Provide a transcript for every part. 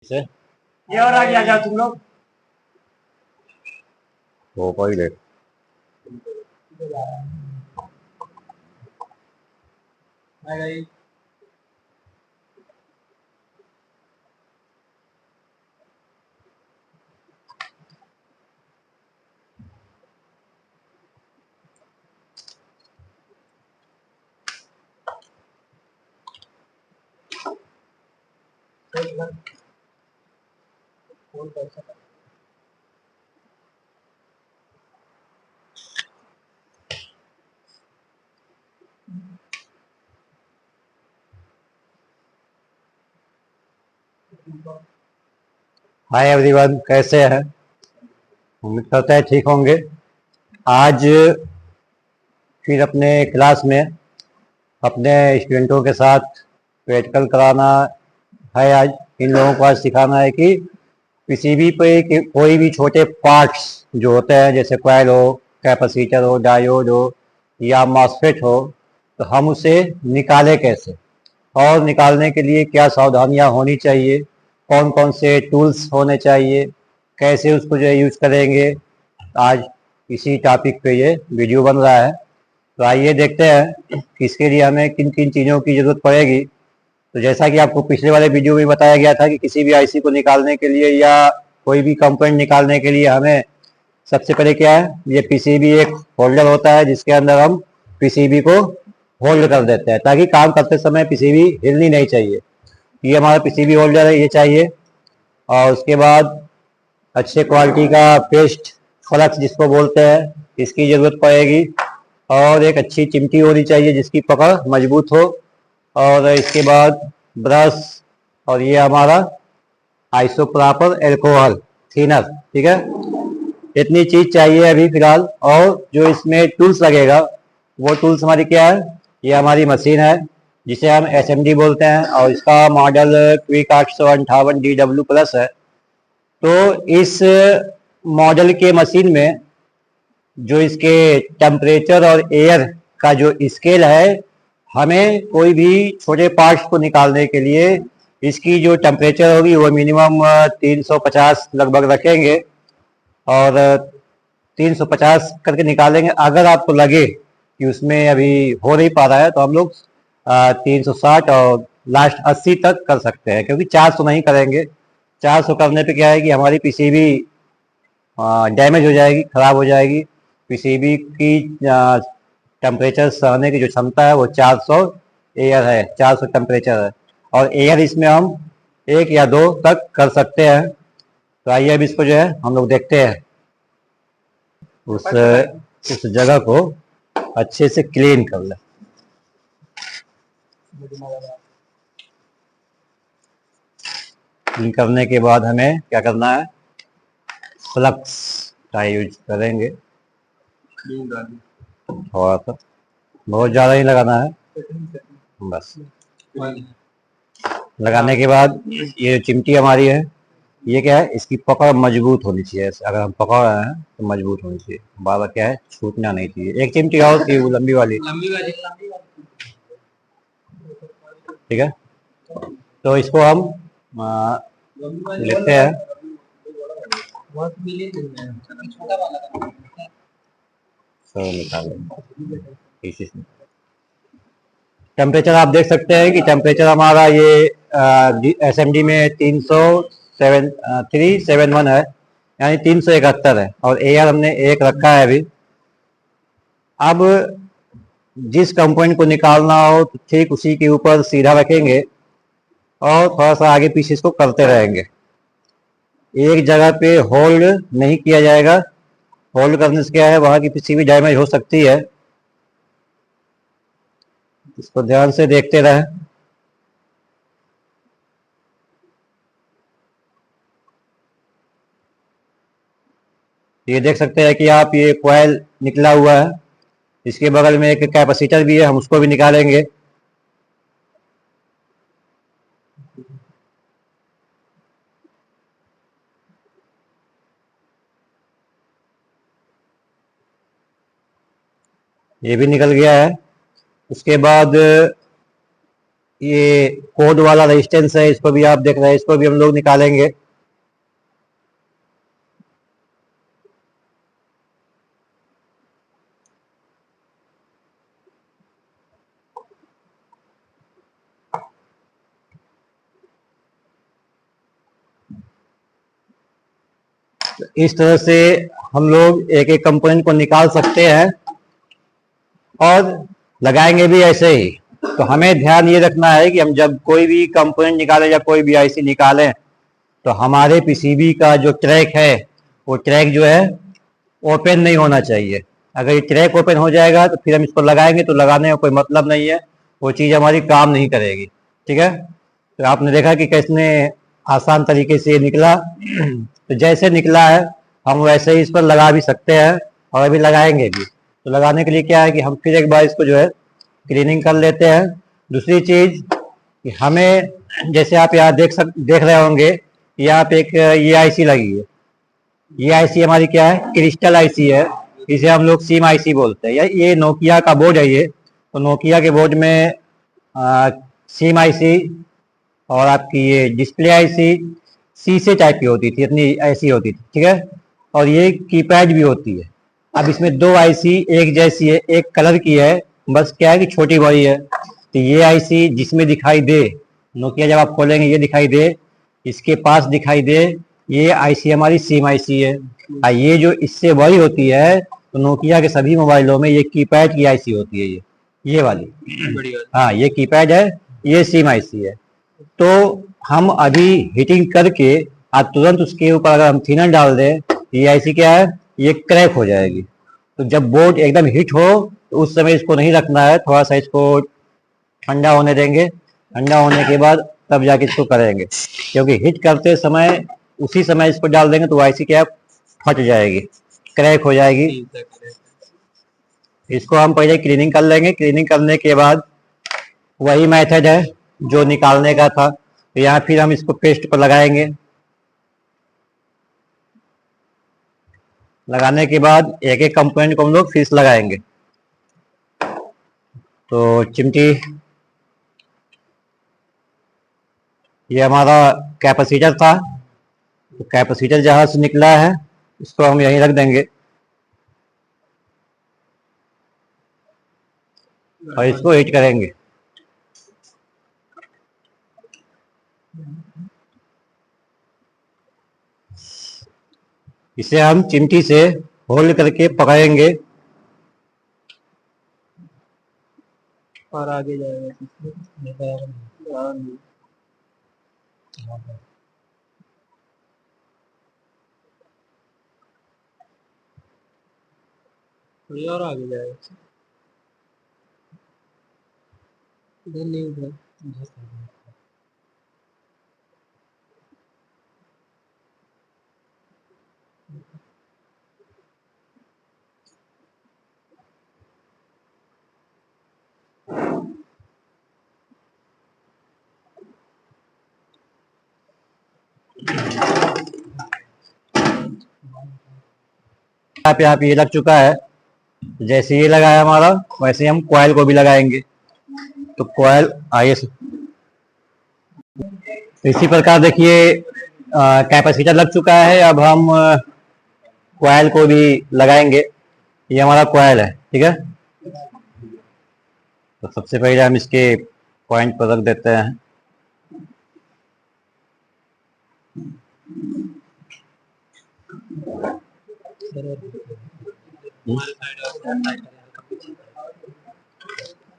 से ये और आगे आ जाओ तुम लोग। वो पहले हाय एवरीवन, कैसे हैं? उम्मीद करते हैं ठीक होंगे। आज फिर अपने क्लास में अपने स्टूडेंटों के साथ प्रैक्टिकल कराना है। आज इन लोगों को आज सिखाना है कि पीसीबी पे कोई भी छोटे पार्ट्स जो होते हैं, जैसे कॉइल हो, कैपेसिटर हो, डायोड हो या मॉसफेट हो, तो हम उसे निकालें कैसे, और निकालने के लिए क्या सावधानियां होनी चाहिए, कौन कौन से टूल्स होने चाहिए, कैसे उसको जो है यूज करेंगे। आज इसी टॉपिक पे ये वीडियो बन रहा है। तो आइए देखते हैं कि इसके लिए हमें किन किन चीज़ों की ज़रूरत पड़ेगी। तो जैसा कि आपको पिछले वाले वीडियो में बताया गया था कि किसी भी आईसी को निकालने के लिए या कोई भी कंपोनेंट निकालने के लिए हमें सबसे पहले क्या है, ये पीसीबी एक होल्डर होता है जिसके अंदर हम पीसीबी को होल्ड कर देते हैं ताकि काम करते समय पीसीबी हिलनी नहीं चाहिए। ये हमारा पीसीबी होल्डर है, ये चाहिए। और उसके बाद अच्छे क्वालिटी का पेस्ट फ्लक्स जिसको बोलते हैं, इसकी ज़रूरत पड़ेगी। और एक अच्छी चिमटी होनी चाहिए जिसकी पकड़ मजबूत हो। और इसके बाद ब्रश, और ये हमारा आइसोप्रोपर एल्कोहल थिनर, ठीक है। इतनी चीज चाहिए अभी फिलहाल। और जो इसमें टूल्स लगेगा वो टूल्स हमारी क्या है, ये हमारी मशीन है जिसे हम एसएमडी बोलते हैं, और इसका मॉडल क्विक 858 DW+ है। तो इस मॉडल के मशीन में जो इसके टेम्परेचर और एयर का जो स्केल है, हमें कोई भी छोटे पार्ट्स को निकालने के लिए इसकी जो टेम्परेचर होगी वो मिनिमम 350 लगभग रखेंगे। और 350 करके निकालेंगे। अगर आपको लगे कि उसमें अभी हो नहीं पा रहा है तो हम लोग 360 और लास्ट 80 तक कर सकते हैं, क्योंकि 400 नहीं करेंगे। 400 करने पे क्या है कि हमारी पीसीबी डैमेज हो जाएगी, खराब हो जाएगी। पीसीबी की टेम्परेचर सहने की जो क्षमता है वो 400 एयर है, 400 टेम्परेचर है। और एयर इसमें हम 1 या 2 तक कर सकते हैं। तो आइए अब इसको जो है हम लोग देखते हैं, उस जगह को अच्छे से क्लीन कर ले। क्लीन करने के बाद हमें क्या करना है, फ्लक्स का यूज करेंगे। थोड़ा सा, बहुत ज़्यादा ही लगाना है, बस। लगाने के बाद ये चिमटी हमारी है, ये क्या है, इसकी पकड़ मजबूत होनी चाहिए। अगर हम पकड़ रहे हैं तो मजबूत होनी चाहिए, बार बार क्या है, छूटना नहीं चाहिए। एक चिमटी और थी वो लंबी वाली, ठीक है। तो इसको हम लेते हैं, तो निकालें इसी से। टेम्परेचर आप देख सकते हैं कि टेम्परेचर हमारा ये एसएमडी में 371 है, यानी 371 है। और एयर हमने 1 रखा है अभी। अब जिस कंपोनेंट को निकालना हो तो ठीक उसी के ऊपर सीधा रखेंगे और थोड़ा सा आगे पीछे इसको करते रहेंगे। एक जगह पे होल्ड नहीं किया जाएगा। होल्ड करने से क्या है, वहां की पीसीबी डैमेज हो सकती है। इसको ध्यान से देखते रहें। ये देख सकते हैं कि आप, ये कॉइल निकला हुआ है, इसके बगल में एक कैपेसिटर भी है, हम उसको भी निकालेंगे। ये भी निकल गया है। उसके बाद ये कोड वाला रेजिस्टेंस है, इसको भी आप देख रहे हैं, इसको भी हम लोग निकालेंगे। इस तरह से हम लोग एक एक कंपोनेंट को निकाल सकते हैं और लगाएंगे भी ऐसे ही। तो हमें ध्यान ये रखना है कि हम जब कोई भी कंपोनेंट निकालें या कोई भी आईसी निकालें तो हमारे पीसीबी का जो ट्रैक है वो ट्रैक जो है ओपन नहीं होना चाहिए। अगर ये ट्रैक ओपन हो जाएगा तो फिर हम इसको लगाएंगे तो लगाने का कोई मतलब नहीं है, वो चीज़ हमारी काम नहीं करेगी। ठीक है, तो आपने देखा कि कैसने आसान तरीके से निकला। तो जैसे निकला है हम वैसे ही इस पर लगा भी सकते हैं और अभी लगाएंगे भी। तो लगाने के लिए क्या है कि हम फिर एक बार इसको जो है क्लीनिंग कर लेते हैं। दूसरी चीज़ कि हमें, जैसे आप यहाँ देख रहे होंगे, यहाँ पे एक ये आईसी लगी है। ये आईसी हमारी क्या है, क्रिस्टल आईसी है, इसे हम लोग सिम आईसी बोलते हैं। ये नोकिया का बोर्ड है ये। तो नोकिया के बोर्ड में सिम आईसी और आपकी ये डिस्प्ले आईसी शीशे टाइप की होती थी, इतनी ऐसी होती थी। ठीक है, और ये कीपैड भी होती है। अब इसमें दो आईसी एक जैसी है, एक कलर की है, बस क्या है कि छोटी बड़ी है। तो ये आईसी जिसमें दिखाई दे, नोकिया जब आप खोलेंगे ये दिखाई दे, इसके पास दिखाई दे, ये आईसी हमारी सिम आईसी है। और ये जो इससे बड़ी होती है तो नोकिया के सभी मोबाइलों में ये कीपैड की आईसी होती है, ये वाली। हाँ, ये कीपैड है, ये सिम आईसी है। तो हम अभी हीटिंग करके आज तुरंत उसके ऊपर अगर हम थिनर डाल दें, ये आईसी क्या है, ये क्रैक हो जाएगी। तो जब बोर्ड एकदम हीट हो तो उस समय इसको नहीं रखना है, थोड़ा सा इसको ठंडा होने देंगे। ठंडा होने के बाद तब जाके इसको करेंगे, क्योंकि हीट करते समय उसी समय इसको डाल देंगे तो आईसी क्या फट जाएगी, क्रैक हो जाएगी। इसको हम पहले क्लीनिंग कर लेंगे। क्लीनिंग करने के बाद वही मेथड है जो निकालने का था, तो यहाँ फिर हम इसको पेस्ट पर लगाएंगे। लगाने के बाद एक एक कंपोनेंट को हम लोग फिर से लगाएंगे। तो चिमटी, ये हमारा कैपेसिटर था, तो कैपेसिटर जहां से निकला है इसको हम यहीं रख देंगे और इसको हीट करेंगे। इसे हम चिमटी से होल्ड करके पकड़ेंगे और आगे जाएगा। थोड़ी और आगे जाएगा, इधर नहीं, उधर यहाँ पे ये लग चुका है। जैसे ये लगा है हमारा, वैसे हम कॉइल को भी लगाएंगे। तो कॉइल आइए, इसी प्रकार देखिए कैपेसिटर लग चुका है। अब हम कॉइल को भी लगाएंगे। ये हमारा कॉइल है, ठीक है। तो सबसे पहले हम इसके पॉइंट पर रख देते हैं।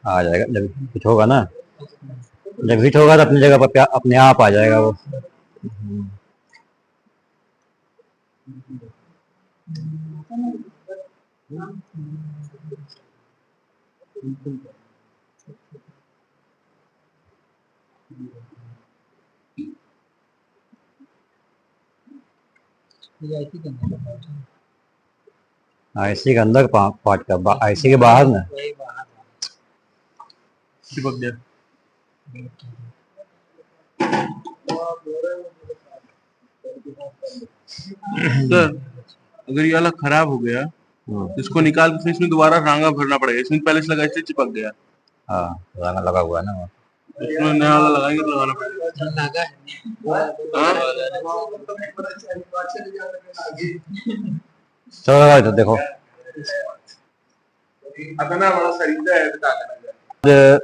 आ जाएगा जब हिट होगा ना, जब हिट होगा तो अपनी जगह पर अपने आप आ जाएगा वो। आईसी के अंदर पार्ट का, आईसी के बाहर ना। चिपक गया। सर अगर ये वाला खराब हो गया तो इसको निकाल के फिर इसमें दोबारा रांगा भरना पड़ेगा। इसमें पहले से लगा इसलिए चिपक गया। हाँ, रांगा लगा हुआ है ना। इसमें नया वाला लगाएंगे तो लगाना पड़ेगा। लगा चलो लगाओ इधर देखो। इतना बड़ा खरीदा है तो क्या करेंगे?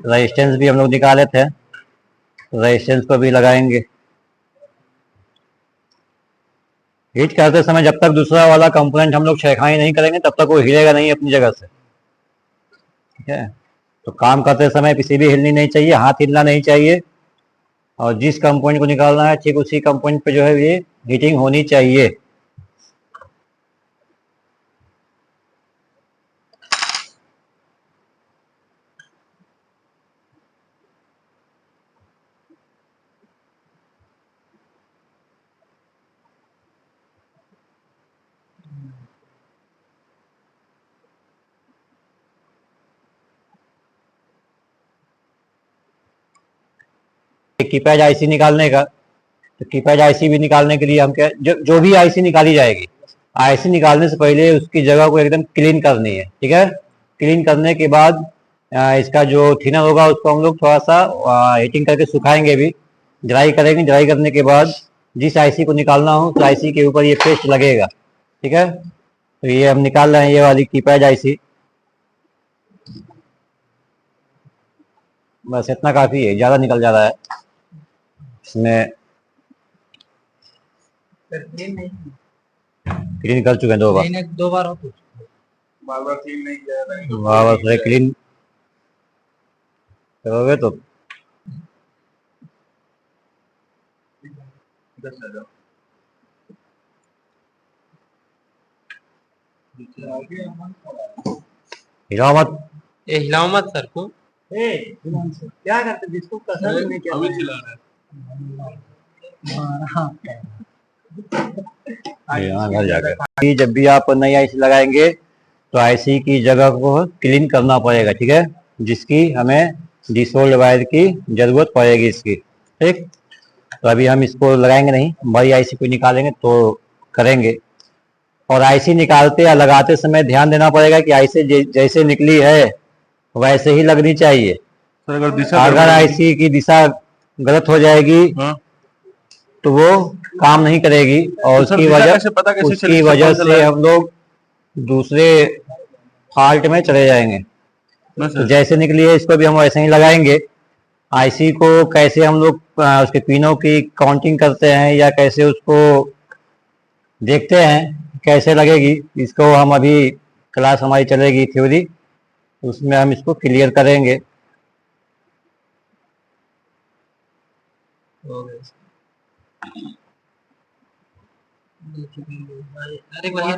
रेजिस्टेंस भी हम लोग निकाले थे, रेजिस्टेंस को भी लगाएंगे। हीट करते समय जब तक दूसरा वाला कंपोनेंट हम लोग छेड़खानी नहीं करेंगे तब तक वो हिलेगा नहीं अपनी जगह से, ठीक है। तो काम करते समय किसी भी हिलनी नहीं चाहिए, हाथ हिलना नहीं चाहिए, और जिस कंपोनेंट को निकालना है ठीक उसी कंपोनेंट पे जो है ये हीटिंग होनी चाहिए। कीपैड आईसी निकालने का, तो कीपैड आईसी भी निकालने के लिए हम क्या, जो भी आईसी निकाली जाएगी, आईसी निकालने से पहले उसकी जगह को एकदम क्लीन करनी है, ठीक है। क्लीन करने के बाद इसका जो थिनर होगा उसको हम लोग थोड़ा सा हीटिंग करके सुखाएंगे भी, ड्राई करेंगे। ड्राई करने के बाद जिस आईसी को निकालना हो तो आईसी के ऊपर ये पेस्ट लगेगा, ठीक है। तो ये हम निकाल रहे हैं ये वाली कीपैड आईसी, बस इतना काफी है, ज्यादा निकल जा रहा है इसमें। क्लीन कर चुके हैं 2 बार, 2 बार हो तो बार बार क्लीन नहीं किया जाएगा। बार बार क्लीन करोगे तो हिलाओ मत। ये हिलाओ मत सर को। क्या करते बिस्कुट का सर नहीं किया अभी चिल्ला रहा है। यहाँ घर जाकर जब भी आप नई आईसी लगाएंगे तो आईसी की जगह को क्लीन करना पड़ेगा, ठीक है, जिसकी हमें डिसोल्ड वायर की जरूरत पड़ेगी इसकी, ठीक। तो अभी हम इसको लगाएंगे नहीं, बड़ी आईसी को निकालेंगे तो करेंगे। और आईसी निकालते या लगाते समय ध्यान देना पड़ेगा कि आईसी जैसे निकली है वैसे ही लगनी चाहिए। सर अगर दिशा अगर आईसी की दिशा गलत हो जाएगी हाँ तो वो काम नहीं करेगी, और तो सर उसकी दिशा वजह कैसे पता कैसे उसकी चलेगी? वजह कौन सा से लाइन? हम लोग दूसरे फॉल्ट में चले जाएंगे। ना तो सर जैसे निकली है इसको भी हम वैसे ही लगाएंगे। आईसी को कैसे हम लोग उसके पिनों की काउंटिंग करते हैं या कैसे उसको देखते हैं कैसे लगेगी, इसको हम अभी क्लास हमारी चलेगी थ्योरी, उसमें हम इसको क्लियर करेंगे। अरे बढ़िया